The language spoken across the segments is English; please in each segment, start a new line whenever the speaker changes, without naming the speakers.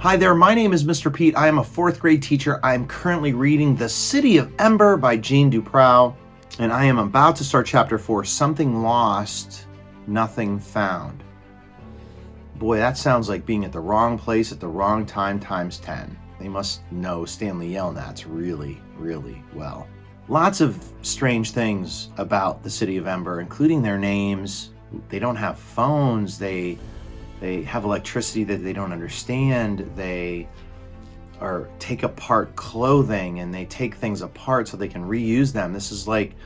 Hi there, my name is Mr. Pete. I am a fourth grade teacher. I am currently reading The City of Ember by Jean Duprow, and I am about to start chapter 4, Something Lost, Nothing Found. Boy, that sounds like being at the wrong place at the wrong time times 10. They must know Stanley Yelnats really, really well. Lots of strange things about the City of Ember, including their names. They don't have phones. They have electricity that they don't understand. They take apart clothing and they take things apart so they can reuse them. This is like,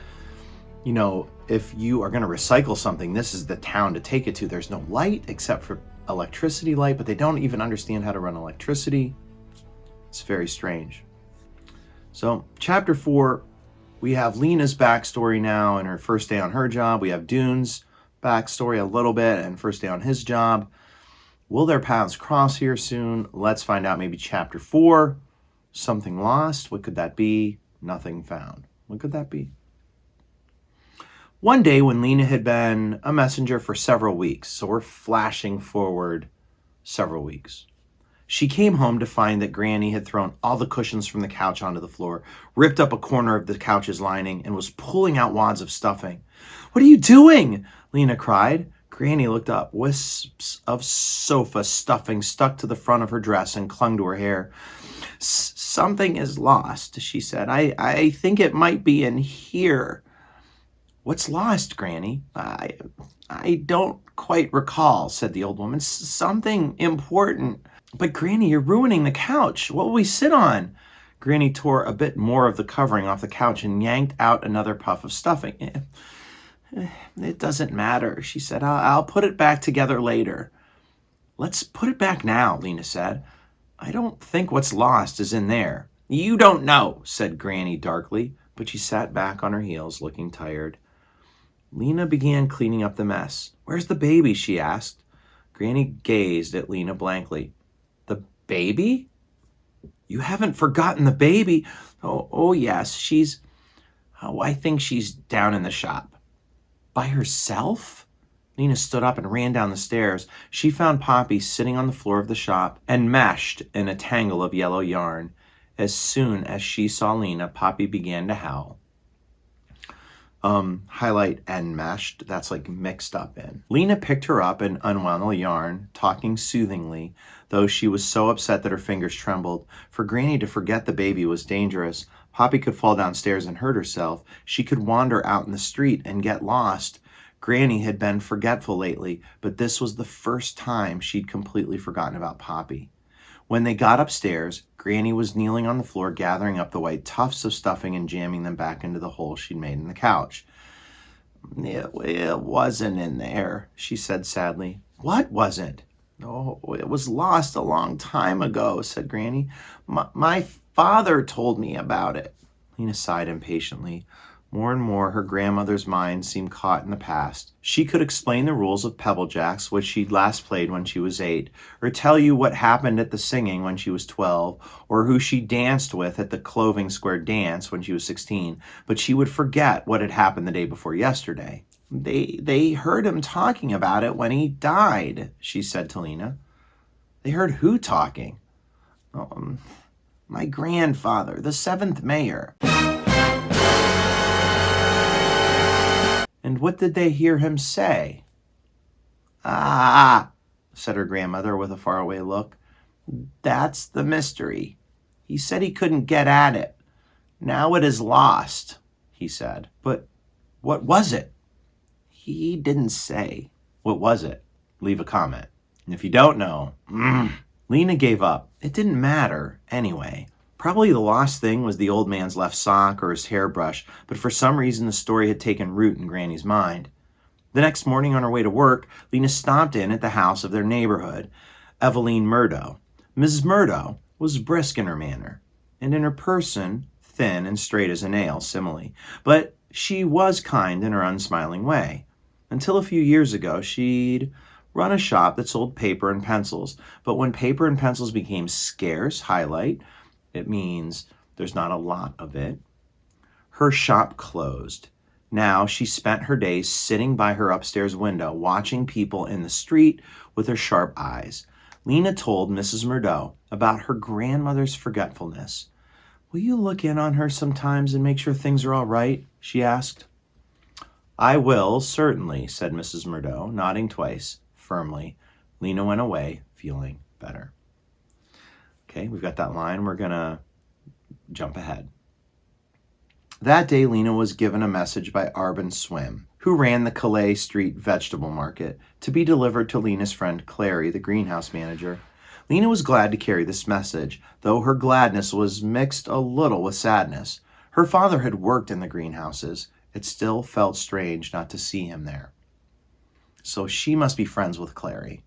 if you are going to recycle something, this is the town to take it to. There's no light except for electricity light, but they don't even understand how to run electricity. It's very strange. So chapter 4, we have Lena's backstory now and her first day on her job. We have Dune's backstory a little bit and first day on his job. Will their paths cross here soon? Let's find out. Maybe chapter 4, something lost. What could that be? Nothing found. What could that be? One day when Lena had been a messenger for several weeks, so we're flashing forward several weeks, she came home to find that Granny had thrown all the cushions from the couch onto the floor, ripped up a corner of the couch's lining, and was pulling out wads of stuffing. "What are you doing?" Lena cried. Granny looked up. Wisps of sofa stuffing stuck to the front of her dress and clung to her hair. "Something is lost," she said. I think it might be in here." "What's lost, Granny?" I don't quite recall," said the old woman. "Something important." "But Granny, you're ruining the couch. What will we sit on?" Granny tore a bit more of the covering off the couch and yanked out another puff of stuffing. "It doesn't matter," she said. I'll put it back together later." "Let's put it back now," Lena said. "I don't think what's lost is in there." "You don't know," said Granny darkly, but she sat back on her heels, looking tired. Lena began cleaning up the mess. "Where's the baby?" she asked. Granny gazed at Lena blankly. "The baby? You haven't forgotten the baby?" Oh yes, I think she's down in the shop." "By herself?" Lena stood up and ran down the stairs. She found Poppy sitting on the floor of the shop, enmeshed in a tangle of yellow yarn. As soon as she saw Lena, Poppy began to howl. Highlight enmeshed, that's like mixed up in. Lena picked her up and unwound the yarn, talking soothingly, though she was so upset that her fingers trembled. For Granny to forget the baby was dangerous. Poppy could fall downstairs and hurt herself. She could wander out in the street and get lost. Granny had been forgetful lately, but this was the first time she'd completely forgotten about Poppy. When they got upstairs, Granny was kneeling on the floor, gathering up the white tufts of stuffing and jamming them back into the hole she'd made in the couch. It wasn't in there," she said sadly. "What wasn't?" "Oh, it was lost a long time ago," said Granny. My father told me about it." Lena sighed impatiently. More and more, her grandmother's mind seemed caught in the past. She could explain the rules of Pebble Jacks, which she'd last played when she was 8, or tell you what happened at the singing when she was 12, or who she danced with at the Clothing Square dance when she was 16, but she would forget what had happened the day before yesterday. They heard him talking about it when he died," she said to Lena. "They heard who talking?" My grandfather, the 7th mayor." "And what did they hear him say?" "Ah," said her grandmother with a faraway look. "That's the mystery. He said he couldn't get at it. Now it is lost," he said. "But what was it?" "He didn't say." "What was it? Leave a comment. And if you don't know..." Lena gave up. It didn't matter anyway. Probably the lost thing was the old man's left sock or his hairbrush, but for some reason the story had taken root in Granny's mind. The next morning on her way to work, Lena stopped in at the house of their neighborhood, Eveline Murdo. Mrs. Murdo was brisk in her manner, and in her person thin and straight as a nail, simile, but she was kind in her unsmiling way. Until a few years ago, she'd run a shop that sold paper and pencils, but when paper and pencils became scarce, highlight, it means there's not a lot of it, her shop closed. Now she spent her days sitting by her upstairs window, watching people in the street with her sharp eyes. Lena told Mrs. Murdo about her grandmother's forgetfulness. "Will you look in on her sometimes and make sure things are all right?" she asked. "I will, certainly," said Mrs. Murdo, nodding twice, firmly. Lena went away, feeling better. Okay, we've got that line. We're going to jump ahead. That day, Lena was given a message by Arbin Swim, who ran the Calais Street vegetable market, to be delivered to Lena's friend Clary, the greenhouse manager. Lena was glad to carry this message, though her gladness was mixed a little with sadness. Her father had worked in the greenhouses. It still felt strange not to see him there. So she must be friends with Clary.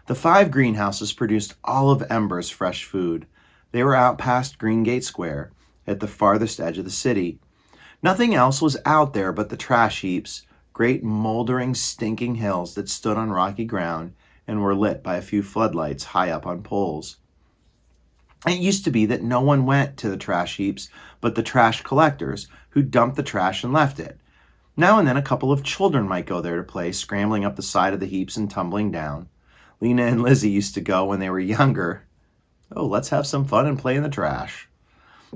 The 5 greenhouses produced all of Ember's fresh food. They were out past Greengate Square, at the farthest edge of the city. Nothing else was out there but the trash heaps, great moldering, stinking hills that stood on rocky ground and were lit by a few floodlights high up on poles. It used to be that no one went to the trash heaps but the trash collectors, who dumped the trash and left it. Now and then a couple of children might go there to play, scrambling up the side of the heaps and tumbling down. Lena and Lizzie used to go when they were younger. "Oh, let's have some fun and play in the trash."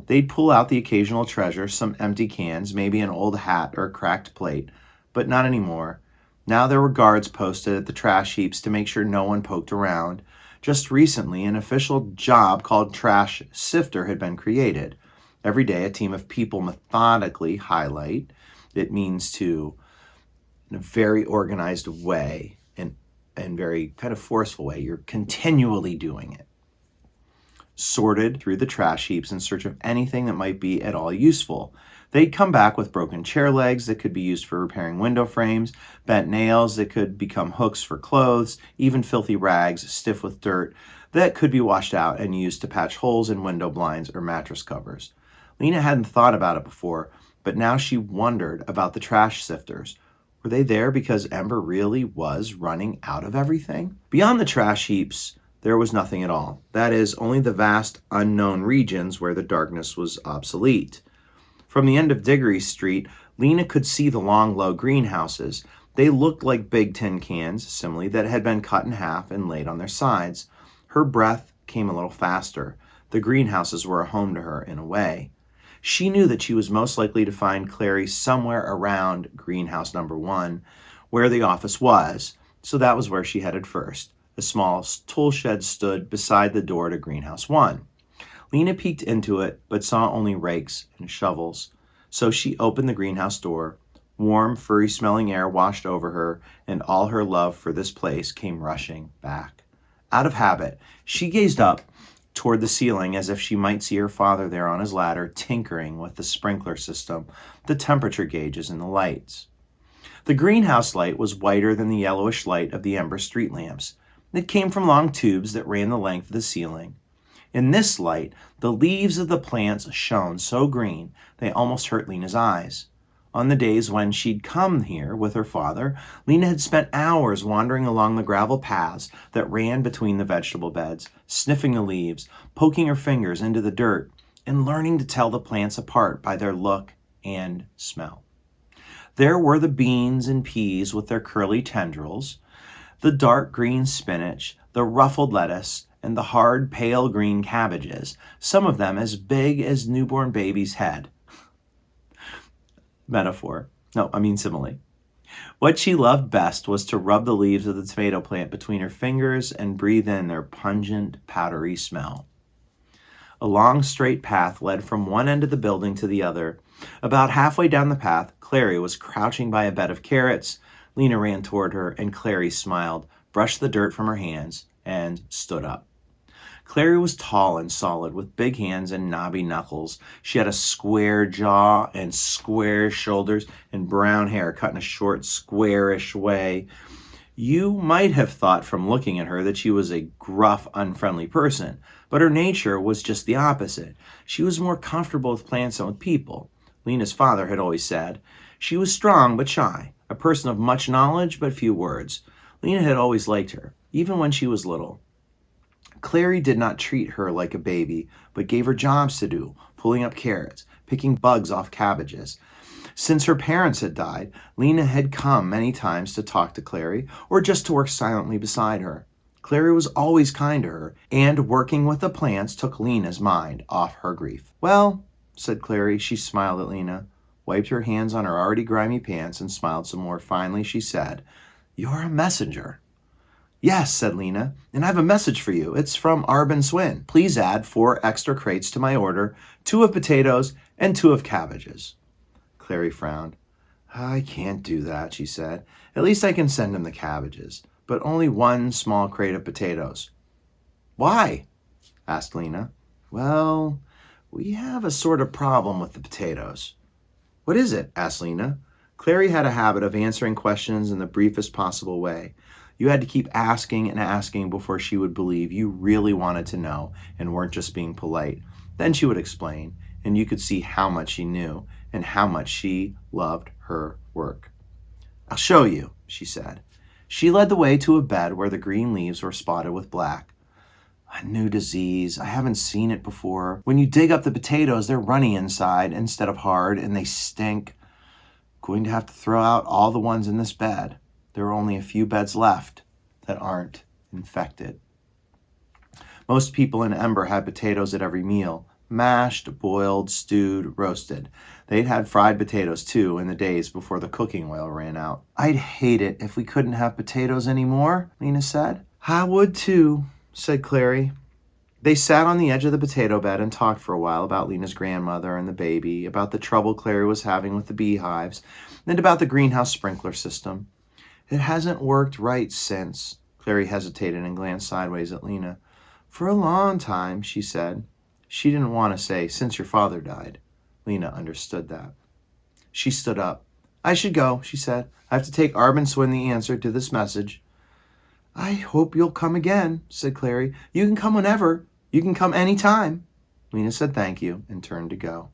They'd pull out the occasional treasure, some empty cans, maybe an old hat or a cracked plate, but not anymore. Now there were guards posted at the trash heaps to make sure no one poked around. Just recently, an official job called trash sifter had been created. Every day, a team of people methodically highlight. It means to, in a very organized way and very kind of forceful way, you're continually doing it. Sorted through the trash heaps in search of anything that might be at all useful. They'd come back with broken chair legs that could be used for repairing window frames, bent nails that could become hooks for clothes, even filthy rags stiff with dirt that could be washed out and used to patch holes in window blinds or mattress covers. Lena hadn't thought about it before, but now she wondered about the trash sifters. Were they there because Ember really was running out of everything? Beyond the trash heaps, there was nothing at all. That is, only the vast unknown regions where the darkness was obsolete. From the end of Diggory Street, Lena could see the long, low greenhouses. They looked like big tin cans, similarly, that had been cut in half and laid on their sides. Her breath came a little faster. The greenhouses were a home to her in a way. She knew that she was most likely to find Clary somewhere around greenhouse number 1, where the office was, so that was where she headed first. A small tool shed stood beside the door to greenhouse 1. Lena peeked into it, but saw only rakes and shovels. So she opened the greenhouse door. Warm, furry-smelling air washed over her, and all her love for this place came rushing back. Out of habit, she gazed up toward the ceiling as if she might see her father there on his ladder, tinkering with the sprinkler system, the temperature gauges, and the lights. The greenhouse light was whiter than the yellowish light of the Ember street lamps. It came from long tubes that ran the length of the ceiling. In this light, the leaves of the plants shone so green they almost hurt Lena's eyes. On the days when she'd come here with her father, Lena had spent hours wandering along the gravel paths that ran between the vegetable beds, sniffing the leaves, poking her fingers into the dirt, and learning to tell the plants apart by their look and smell. There were the beans and peas with their curly tendrils, the dark green spinach, the ruffled lettuce, and the hard, pale green cabbages, some of them as big as newborn baby's head. Metaphor. No, I mean simile. What she loved best was to rub the leaves of the tomato plant between her fingers and breathe in their pungent, powdery smell. A long, straight path led from one end of the building to the other. About halfway down the path, Clary was crouching by a bed of carrots. Lena ran toward her, and Clary smiled, brushed the dirt from her hands, and stood up. Clary was tall and solid, with big hands and knobby knuckles. She had a square jaw and square shoulders and brown hair cut in a short, squarish way. You might have thought from looking at her that she was a gruff, unfriendly person, but her nature was just the opposite. She was more comfortable with plants than with people. Lena's father had always said. She was strong but shy, a person of much knowledge but few words. Lena had always liked her, even when she was little. Clary did not treat her like a baby, but gave her jobs to do, pulling up carrots, picking bugs off cabbages. Since her parents had died, Lena had come many times to talk to Clary, or just to work silently beside her. Clary was always kind to her, and working with the plants took Lena's mind off her grief. "Well," said Clary. She smiled at Lena, wiped her hands on her already grimy pants, and smiled some more. Finally, she said, "You're a messenger." "Yes," said Lena, "and I have a message for you. It's from Arb and Swin. Please add 4 extra crates to my order, 2 of potatoes and 2 of cabbages." Clary frowned. "I can't do that," she said. "At least I can send him the cabbages, but only 1 small crate of potatoes." "Why?" asked Lena. "Well, we have a sort of problem with the potatoes." "What is it?" asked Lena. Clary had a habit of answering questions in the briefest possible way. You had to keep asking and asking before she would believe you really wanted to know and weren't just being polite. Then she would explain, and you could see how much she knew and how much she loved her work. "I'll show you," she said. She led the way to a bed where the green leaves were spotted with black. "A new disease. I haven't seen it before. When you dig up the potatoes, they're runny inside instead of hard, and they stink. Going to have to throw out all the ones in this bed. There are only a few beds left that aren't infected." Most people in Ember had potatoes at every meal. Mashed, boiled, stewed, roasted. They'd had fried potatoes, too, in the days before the cooking oil ran out. "I'd hate it if we couldn't have potatoes anymore," Lena said. "I would, too," said Clary. They sat on the edge of the potato bed and talked for a while about Lena's grandmother and the baby, about the trouble Clary was having with the beehives, and about the greenhouse sprinkler system. "It hasn't worked right since." Clary hesitated and glanced sideways at Lena. "For a long time," she said. She didn't want to say, "since your father died." Lena understood that. She stood up. "I should go," she said. "I have to take Arb and Swin the answer to this message." "I hope you'll come again," said Clary. "You can come whenever. You can come any time." Lena said thank you and turned to go.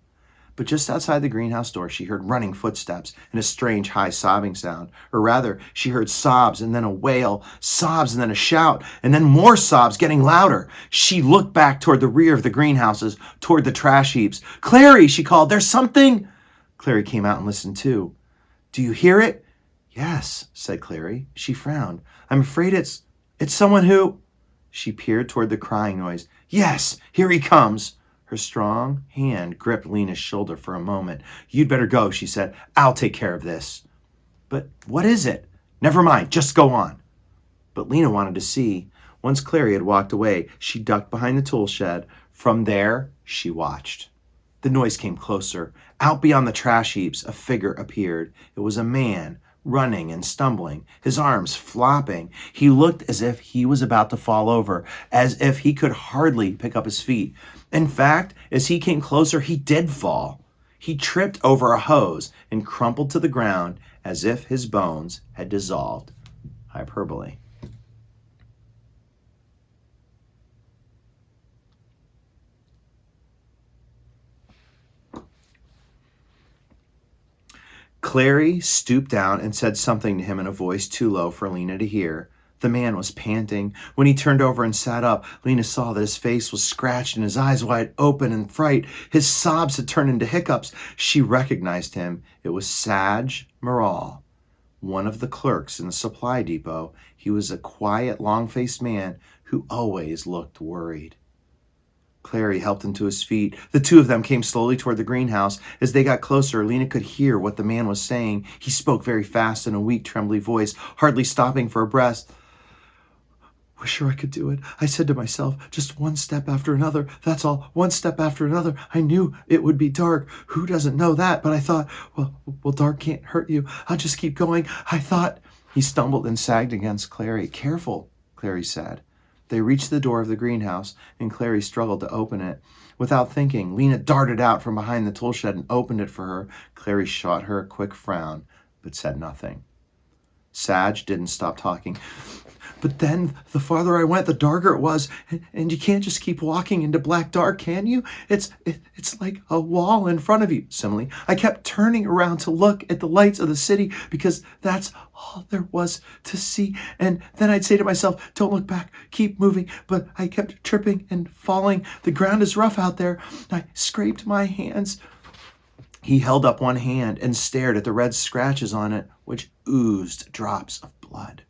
But just outside the greenhouse door, she heard running footsteps and a strange high sobbing sound. Or rather, she heard sobs and then a wail, sobs and then a shout, and then more sobs getting louder. She looked back toward the rear of the greenhouses, toward the trash heaps. "Clary," she called, "there's something." Clary came out and listened too. "Do you hear it?" "Yes," said Clary. She frowned. "I'm afraid it's someone who—" She peered toward the crying noise. "Yes, here he comes." Her strong hand gripped Lena's shoulder for a moment. "You'd better go," she said. "I'll take care of this." "But what is it?" "Never mind, just go on." But Lena wanted to see. Once Clary had walked away, she ducked behind the tool shed. From there, she watched. The noise came closer. Out beyond the trash heaps, a figure appeared. It was a man, running and stumbling, his arms flopping. He looked as if he was about to fall over, as if he could hardly pick up his feet. In fact, as he came closer, he did fall. He tripped over a hose and crumpled to the ground as if his bones had dissolved. Hyperbole. Clary stooped down and said something to him in a voice too low for Lena to hear. The man was panting. When he turned over and sat up, Lena saw that his face was scratched and his eyes wide open in fright. His sobs had turned into hiccups. She recognized him. It was Saj Moral, one of the clerks in the supply depot. He was a quiet, long-faced man who always looked worried. Clary helped him to his feet. The two of them came slowly toward the greenhouse. As they got closer, Lena could hear what the man was saying. He spoke very fast in a weak, trembly voice, hardly stopping for a breath. "Wish I could do it. I said to myself, just one step after another. That's all. One step after another. I knew it would be dark. Who doesn't know that? But I thought, well, dark can't hurt you. I'll just keep going. I thought—" He stumbled and sagged against Clary. "Careful," Clary said. They reached the door of the greenhouse, and Clary struggled to open it. Without thinking, Lena darted out from behind the tool shed and opened it for her. Clary shot her a quick frown, but said nothing. Saj didn't stop talking. "But then, the farther I went, the darker it was. And you can't just keep walking into black dark, can you? It's like a wall in front of you." Simile. "I kept turning around to look at the lights of the city because that's all there was to see. And then I'd say to myself, don't look back, keep moving. But I kept tripping and falling. The ground is rough out there. I scraped my hands." He held up one hand and stared at the red scratches on it, which oozed drops of blood.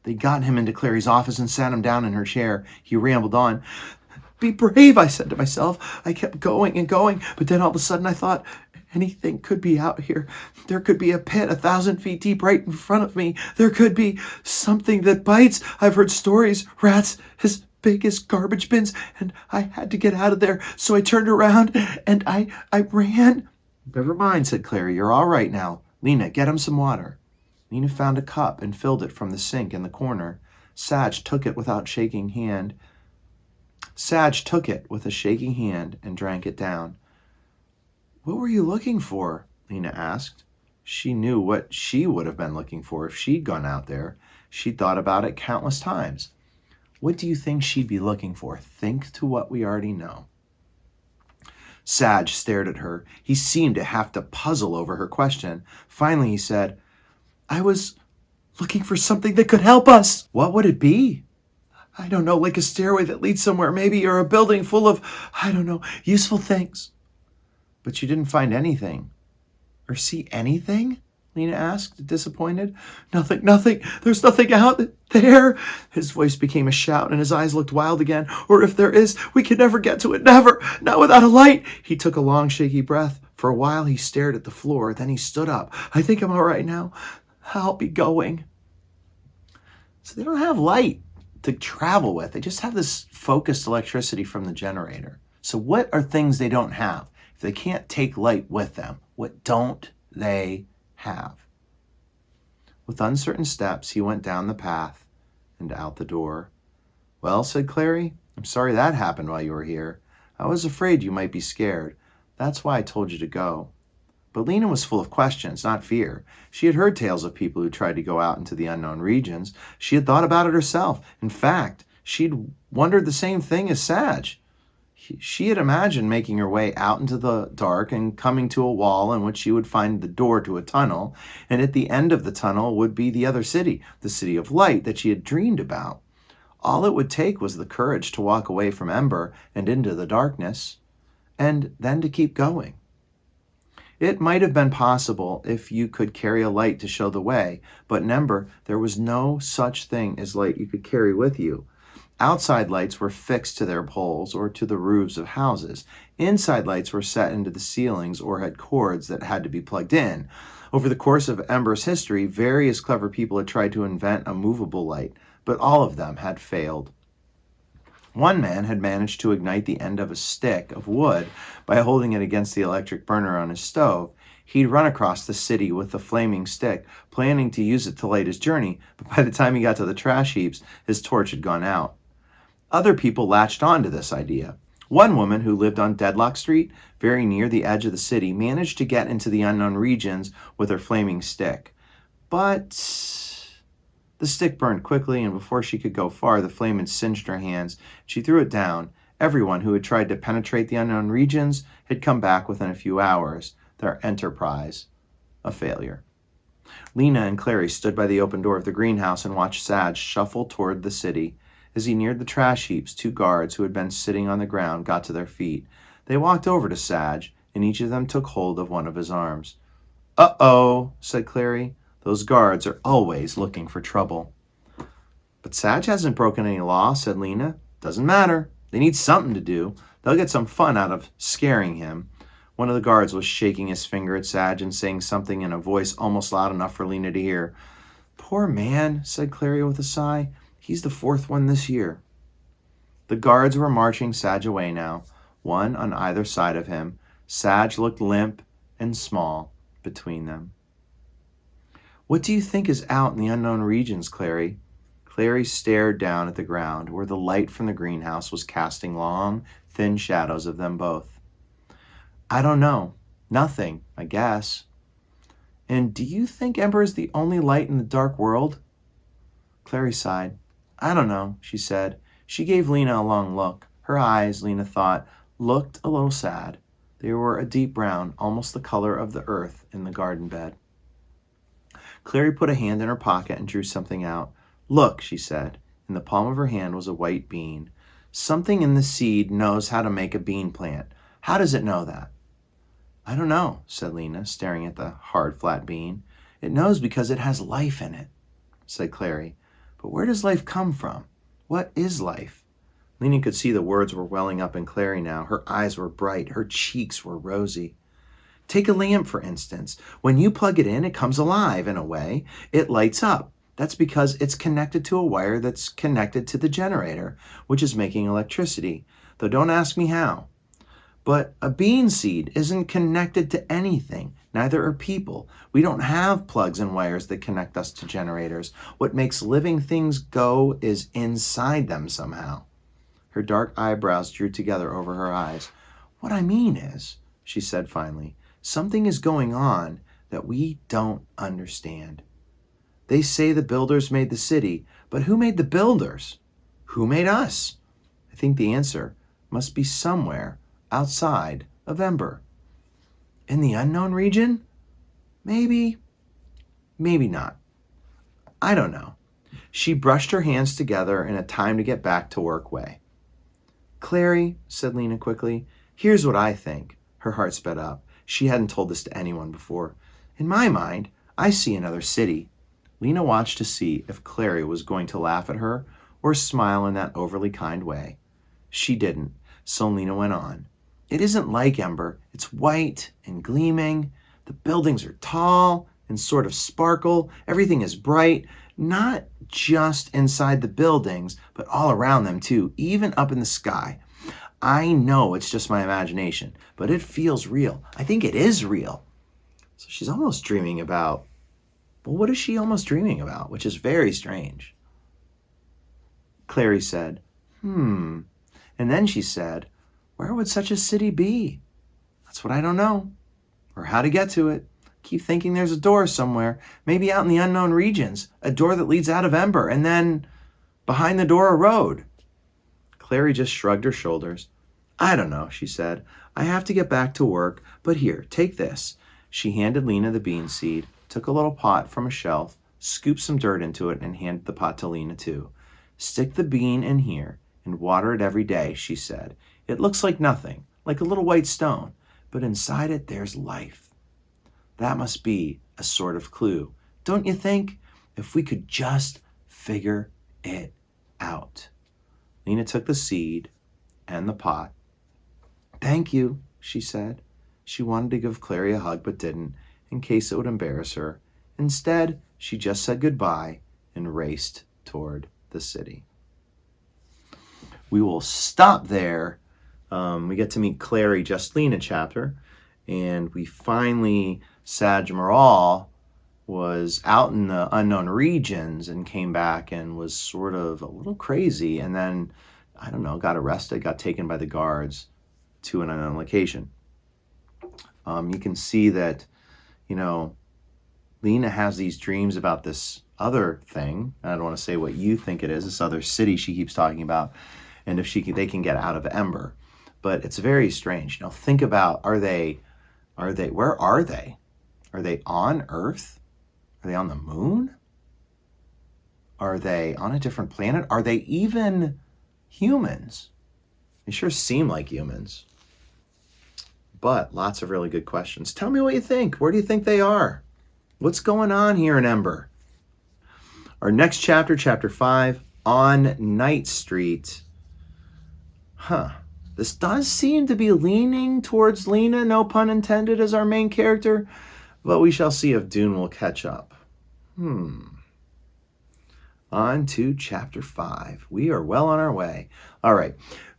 They'd gotten him into Clary's office and sat him down in her chair. He rambled on. Be brave, I said to myself. I kept going and going, but then all of a sudden I thought, anything could be out here. There could be a pit 1,000 feet deep right in front of me. There could be something that bites. I've heard stories, rats as big as garbage bins, and I had to get out of there. So I turned around and I ran. Never mind, said Clary. You're all right now. Lena, get him some water. Lena found a cup and filled it from the sink in the corner. Sag took it with a shaking hand and drank it down. What were you looking for? Lena asked. She knew what she would have been looking for if she'd gone out there. She'd thought about it countless times. What do you think she'd be looking for? Think to what we already know. Sag stared at her. He seemed to have to puzzle over her question. Finally, he said, I was looking for something that could help us. What would it be? I don't know, like a stairway that leads somewhere, maybe, or a building full of, useful things. But you didn't find anything. Or see anything? Lena asked, disappointed. Nothing. There's nothing out there. His voice became a shout and his eyes looked wild again. Or if there is, we can never get to it. Never. Not without a light. He took a long, shaky breath. For a while, he stared at the floor. Then he stood up. I think I'm all right now. I'll be going. So they don't have light to travel with. They just have this focused electricity from the generator. So what are things they don't have? If they can't take light with them, what don't they have? With uncertain steps, he went down the path and out the door. Well, said Clary, I'm sorry that happened while you were here. I was afraid you might be scared. That's why I told you to go. But Lena was full of questions, not fear. She had heard tales of people who tried to go out into the unknown regions. She had thought about it herself. In fact, she'd wondered the same thing as Sag. She had imagined making her way out into the dark and coming to a wall in which she would find the door to a tunnel, and at the end of the tunnel would be the other city, the city of light that she had dreamed about. All it would take was the courage to walk away from Ember and into the darkness, and then to keep going. It might have been possible if you could carry a light to show the way, but in Ember there was no such thing as light you could carry with you. Outside lights were fixed to their poles or to the roofs of houses. Inside lights were set into the ceilings or had cords that had to be plugged in. Over the course of Ember's history, various clever people had tried to invent a movable light, but all of them had failed. One man had managed to ignite the end of a stick of wood by holding it against the electric burner on his stove. He'd run across the city with the flaming stick, planning to use it to light his journey, but by the time he got to the trash heaps, his torch had gone out. Other people latched on to this idea. One woman who lived on Deadlock Street, very near the edge of the city, managed to get into the unknown regions with her flaming stick. But the stick burned quickly, and before she could go far, the flame had singed her hands. She threw it down. Everyone who had tried to penetrate the unknown regions had come back within a few hours, their enterprise a failure. Lena and Clary stood by the open door of the greenhouse and watched Sag shuffle toward the city. As he neared the trash heaps, two guards who had been sitting on the ground got to their feet. They walked over to Sag, and each of them took hold of one of his arms. Uh-oh, said Clary. Those guards are always looking for trouble. But Sag hasn't broken any law, said Lena. Doesn't matter. They need something to do. They'll get some fun out of scaring him. One of the guards was shaking his finger at Sag and saying something in a voice almost loud enough for Lena to hear. Poor man, said Clary with a sigh. He's the fourth one this year. The guards were marching Sag away now, one on either side of him. Sag looked limp and small between them. What do you think is out in the unknown regions, Clary? Clary stared down at the ground, where the light from the greenhouse was casting long, thin shadows of them both. I don't know. Nothing, I guess. And do you think Ember is the only light in the dark world? Clary sighed. I don't know, she said. She gave Lena a long look. Her eyes, Lena thought, looked a little sad. They were a deep brown, almost the color of the earth in the garden bed. Clary put a hand in her pocket and drew something out. Look, she said. In the palm of her hand was a white bean. Something in the seed knows how to make a bean plant. How does it know that? I don't know, said Lena, staring at the hard, flat bean. It knows because it has life in it, said Clary. But where does life come from? What is life? Lena could see the words were welling up in Clary now. Her eyes were bright. Her cheeks were rosy. Take a lamp, for instance. When you plug it in, it comes alive in a way. It lights up. That's because it's connected to a wire that's connected to the generator, which is making electricity. Though don't ask me how. But a bean seed isn't connected to anything. Neither are people. We don't have plugs and wires that connect us to generators. What makes living things go is inside them somehow. Her dark eyebrows drew together over her eyes. What I mean is, she said finally, something is going on that we don't understand. They say the builders made the city, but who made the builders? Who made us? I think the answer must be somewhere outside of Ember. In the unknown region? Maybe, maybe not. I don't know. She brushed her hands together in a time to get back to work way. Clary, said Lena quickly, here's what I think. Her heart sped up. She hadn't told this to anyone before. In my mind, I see another city. Lena watched to see if Clary was going to laugh at her or smile in that overly kind way. She didn't, so Lena went on. It isn't like Ember. It's white and gleaming. The buildings are tall and sort of sparkle. Everything is bright, not just inside the buildings, but all around them too, even up in the sky. I know it's just my imagination, but it feels real. I think it is real. So she's almost dreaming about, well, what is she almost dreaming about? Which is very strange. Clary said, And then she said, where would such a city be? That's what I don't know. Or how to get to it. Keep thinking there's a door somewhere, maybe out in the unknown regions, a door that leads out of Ember, and then behind the door a road. Clary just shrugged her shoulders. I don't know, she said. I have to get back to work, but here, take this. She handed Lena the bean seed, took a little pot from a shelf, scooped some dirt into it, and handed the pot to Lena too. Stick the bean in here and water it every day, she said. It looks like nothing, like a little white stone, but inside it there's life. That must be a sort of clue, don't you think? If we could just figure it out. Lena took the seed and the pot. Thank you, she said. She wanted to give Clary a hug but didn't, in case it would embarrass her. Instead, she just said goodbye and raced toward the city. We will stop there. We get to meet Clary, just Lena chapter, and we finally, Sajmaral was out in the unknown regions and came back and was sort of a little crazy, and then, I don't know, got arrested, got taken by the guards to an unknown location. You can see that, Lena has these dreams about this other thing. I don't want to say what you think it is, this other city she keeps talking about, and if they can get out of Ember. But it's very strange. Think about, where are they? Are they on Earth? Are they on the moon? Are they on a different planet? Are they even humans? They sure seem like humans. But lots of really good questions. Tell me what you think. Where do you think they are? What's going on here in Ember? Our next chapter, chapter 5, on Night Street. This does seem to be leaning towards Lena, no pun intended, as our main character, but we shall see if Dune will catch up. On to chapter 5. We are well on our way. All right.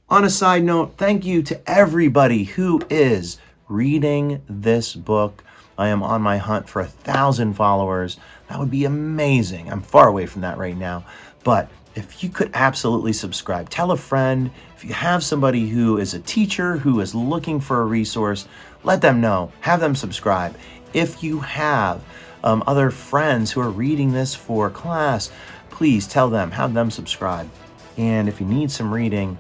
On a side note, thank you to everybody who is reading this book. I am on my hunt for 1,000 followers. That would be amazing. I'm far away from that right now, but if you could absolutely subscribe, tell a friend. If you have somebody who is a teacher who is looking for a resource, let them know, have them subscribe. If you have other friends who are reading this for class, please tell them, have them subscribe. And if you need some reading,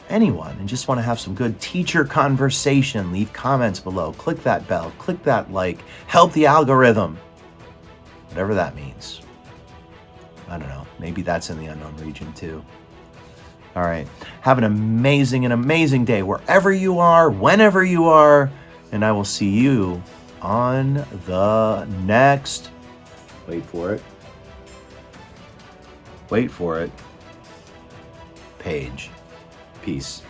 anyone, and just want to have some good teacher conversation, leave comments below, click that bell, click that like, help the algorithm, whatever that means. I don't know. Maybe that's in the unknown region too. All right. Have an amazing day wherever you are, whenever you are, and I will see you on the next, wait for it, Wait for it. Page. Peace.